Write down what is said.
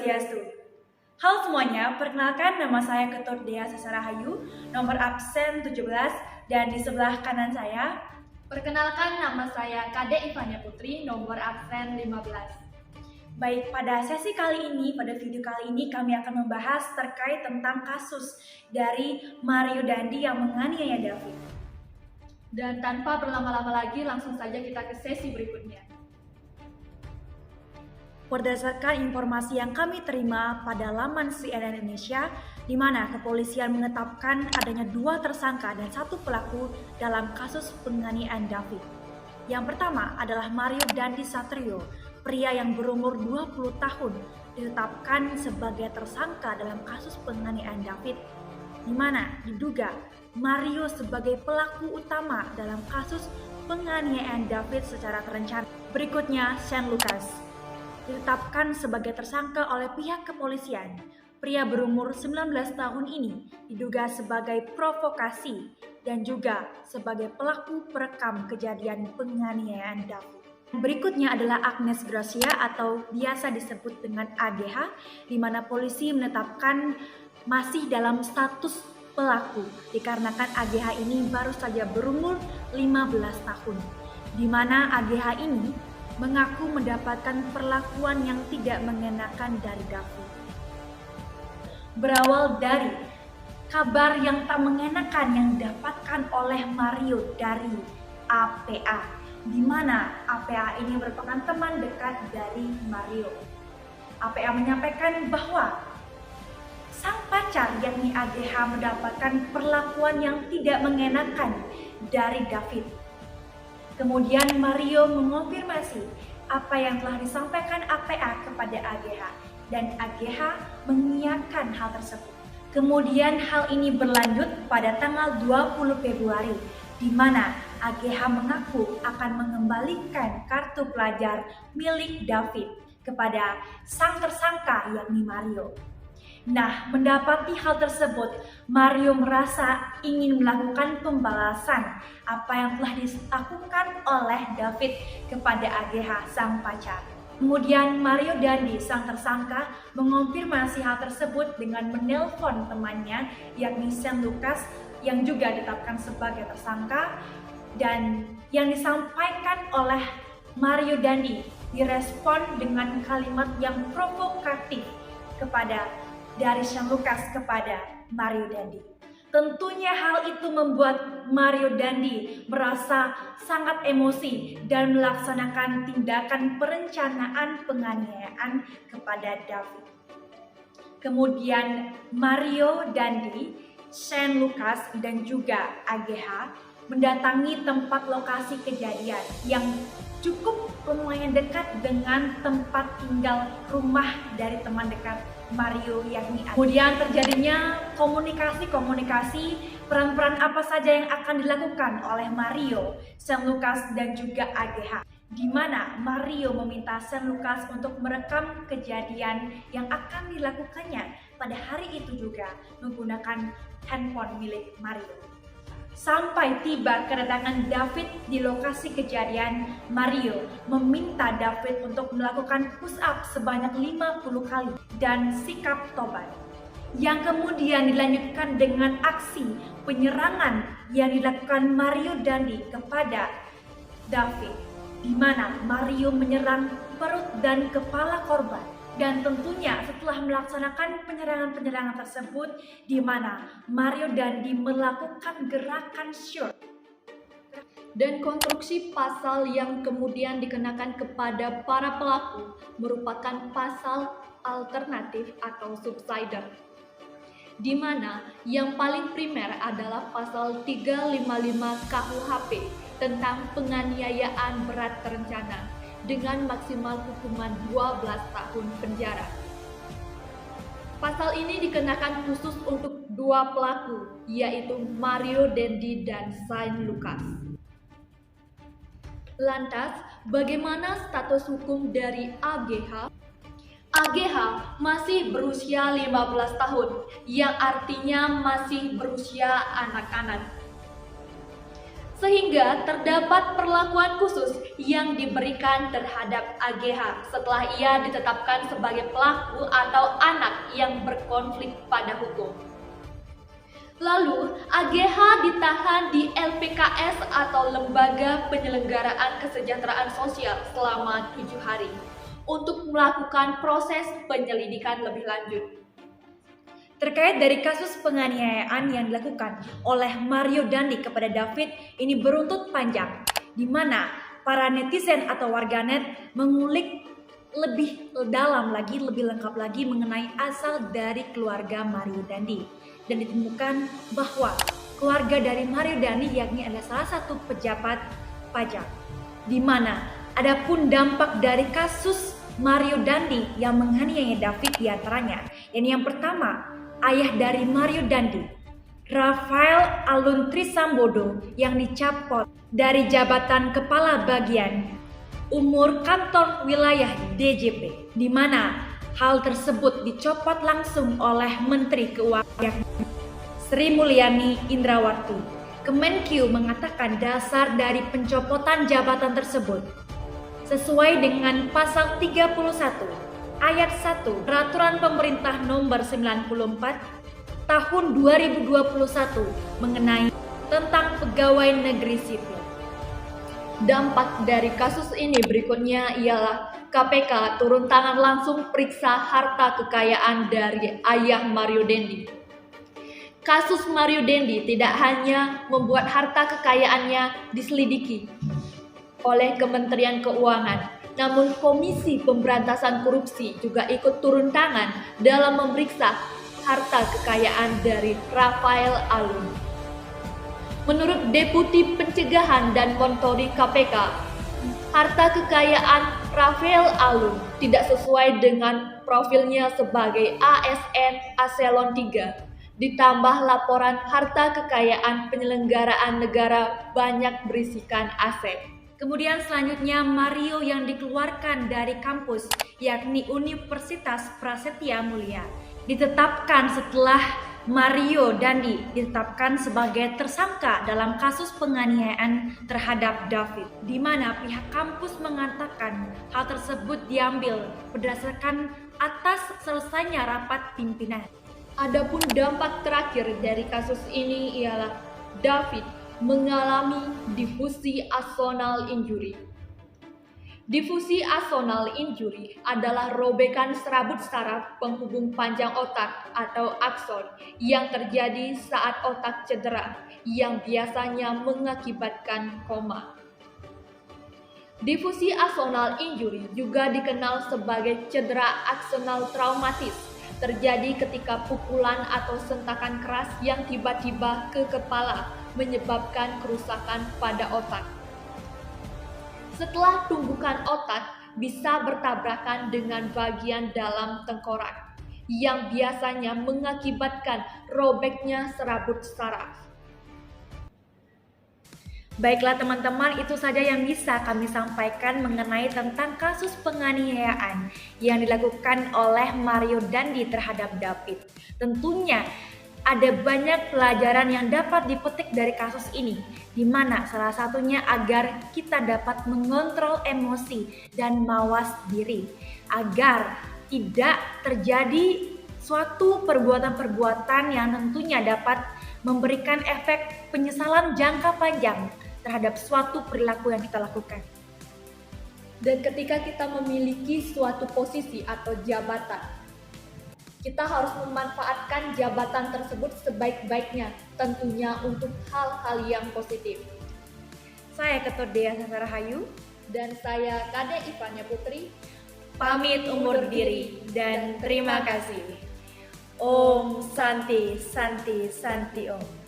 Swastiastu. Halo semuanya, perkenalkan nama saya Ketut Dea Sasarahayu, nomor absen 17, dan di sebelah kanan saya. Perkenalkan nama saya Kade Ivania Putri, nomor absen 15. Baik, pada sesi kali ini, pada video kali ini kami akan membahas terkait tentang kasus dari Mario Dandi yang menganiaya David. Dan tanpa berlama-lama lagi, langsung saja kita ke sesi berikutnya. Berdasarkan informasi yang kami terima pada laman CNN Indonesia, di mana kepolisian menetapkan adanya 2 tersangka dan 1 pelaku dalam kasus penganiayaan David. Yang pertama adalah Mario Dandi Satrio, pria yang berumur 20 tahun, ditetapkan sebagai tersangka dalam kasus penganiayaan David, di mana diduga Mario sebagai pelaku utama dalam kasus penganiayaan David secara terencana. Berikutnya, Shane Lucas ditetapkan sebagai tersangka oleh pihak kepolisian. Pria berumur 19 tahun ini diduga sebagai provokasi dan juga sebagai pelaku perekam kejadian penganiayaan David. Berikutnya adalah Agnes Gracia atau biasa disebut dengan AGH, di mana polisi menetapkan masih dalam status pelaku dikarenakan AGH ini baru saja berumur 15 tahun, di mana AGH ini mengaku mendapatkan perlakuan yang tidak mengenakan dari David. Berawal dari kabar yang tak mengenakan yang didapatkan oleh Mario dari APA, di mana APA ini merupakan teman dekat dari Mario. APA menyampaikan bahwa sang pacar yakni AGH mendapatkan perlakuan yang tidak mengenakan dari David. Kemudian Mario mengonfirmasi apa yang telah disampaikan APA kepada AGH dan AGH mengiyakan hal tersebut. Kemudian hal ini berlanjut pada tanggal 20 Februari di mana AGH mengaku akan mengembalikan kartu pelajar milik David kepada sang tersangka yakni Mario. Nah, mendapati hal tersebut, Mario merasa ingin melakukan pembalasan apa yang telah dilakukan oleh David kepada AGH sang pacar. Kemudian Mario Dandi sang tersangka mengonfirmasi hal tersebut dengan menelpon temannya yakni Shane Lucas yang juga ditetapkan sebagai tersangka, dan yang disampaikan oleh Mario Dandi direspon dengan kalimat yang provokatif dari Shane Lucas kepada Mario Dandi. Tentunya hal itu membuat Mario Dandi merasa sangat emosi dan melaksanakan tindakan perencanaan penganiayaan kepada David. Kemudian Mario Dandi, Shane Lucas dan juga AGH mendatangi tempat lokasi kejadian yang cukup lumayan dekat dengan tempat tinggal rumah dari teman dekat Mario yakni AGH. Kemudian terjadinya komunikasi peran-peran apa saja yang akan dilakukan oleh Mario, Shane Lucas dan juga AGH, di mana Mario meminta Shane Lucas untuk merekam kejadian yang akan dilakukannya pada hari itu juga menggunakan handphone milik Mario. Sampai tiba kedatangan David di lokasi kejadian, Mario meminta David untuk melakukan push up sebanyak 50 kali dan sikap tobat, yang kemudian dilanjutkan dengan aksi penyerangan yang dilakukan Mario Dandi kepada David, di mana Mario menyerang perut dan kepala korban. Dan tentunya setelah melaksanakan penyerangan tersebut, di mana Mario Dandi melakukan gerakan shoot. Dan konstruksi pasal yang kemudian dikenakan kepada para pelaku merupakan pasal alternatif atau subsidiar, di mana yang paling primer adalah pasal 355 KUHP tentang penganiayaan berat terencana dengan maksimal hukuman 12 tahun penjara. Pasal ini dikenakan khusus untuk 2 pelaku, yaitu Mario Dandi dan Shane Lucas. Lantas, bagaimana status hukum dari AGH? AGH masih berusia 15 tahun, yang artinya masih berusia anak-anak. sehingga terdapat perlakuan khusus yang diberikan terhadap AGH setelah ia ditetapkan sebagai pelaku atau anak yang berkonflik pada hukum. Lalu, AGH ditahan di LPKS atau Lembaga Penyelenggaraan Kesejahteraan Sosial selama 7 hari untuk melakukan proses penyelidikan lebih lanjut. Terkait dari kasus penganiayaan yang dilakukan oleh Mario Dandi kepada David ini beruntut panjang, di mana para netizen atau warganet mengulik lebih dalam lagi, lebih lengkap lagi mengenai asal dari keluarga Mario Dandi. Dan ditemukan bahwa keluarga dari Mario Dandi yakni adalah salah satu pejabat pajak, di mana adapun dampak dari kasus Mario Dandi yang menganiaya David diantaranya, yang pertama, ayah dari Mario Dandi, Rafael Alun Trisambodo yang dicopot dari jabatan kepala bagian umur kantor wilayah DJP, di mana hal tersebut dicopot langsung oleh Menteri Keuangan Sri Mulyani Indrawati. Kemenkyu mengatakan dasar dari pencopotan jabatan tersebut sesuai dengan pasal 31 ayat 1 Peraturan Pemerintah Nomor 94 Tahun 2021 mengenai tentang pegawai negeri sipil. Dampak dari kasus ini berikutnya ialah KPK turun tangan langsung periksa harta kekayaan dari ayah Mario Dandi. Kasus Mario Dandi tidak hanya membuat harta kekayaannya diselidiki oleh Kementerian Keuangan, namun Komisi Pemberantasan Korupsi juga ikut turun tangan dalam memeriksa harta kekayaan dari Rafael Alun. Menurut Deputi Pencegahan dan Monitoring KPK, harta kekayaan Rafael Alun tidak sesuai dengan profilnya sebagai ASN Eselon 3, ditambah laporan harta kekayaan penyelenggaraan negara banyak berisikan aset. Kemudian selanjutnya Mario yang dikeluarkan dari kampus yakni Universitas Prasetya Mulia ditetapkan setelah Mario Dandi ditetapkan sebagai tersangka dalam kasus penganiayaan terhadap David, di mana pihak kampus mengatakan hal tersebut diambil berdasarkan atas selesainya rapat pimpinan. Adapun dampak terakhir dari kasus ini ialah David mengalami diffusi axonal injury. Diffusi axonal injury adalah robekan serabut saraf penghubung panjang otak atau akson yang terjadi saat otak cedera yang biasanya mengakibatkan koma. Diffusi axonal injury juga dikenal sebagai cedera axonal traumatis, terjadi ketika pukulan atau sentakan keras yang tiba-tiba ke kepala menyebabkan kerusakan pada otak. Setelah tumbukan otak bisa bertabrakan dengan bagian dalam tengkorak yang biasanya mengakibatkan robeknya serabut saraf. Baiklah teman-teman, itu saja yang bisa kami sampaikan mengenai tentang kasus penganiayaan yang dilakukan oleh Mario Dandi terhadap David. Tentunya ada banyak pelajaran yang dapat dipetik dari kasus ini, di mana salah satunya agar kita dapat mengontrol emosi dan mawas diri, agar tidak terjadi suatu perbuatan-perbuatan yang tentunya dapat memberikan efek penyesalan jangka panjang terhadap suatu perilaku yang kita lakukan. Dan ketika kita memiliki suatu posisi atau jabatan, kita harus memanfaatkan jabatan tersebut sebaik-baiknya, tentunya untuk hal-hal yang positif. Saya Ketua Dea Sasarahayu dan saya Kade Ivania Putri, pamit undur diri dan terima kasih. Om Santi Santi Santi Om.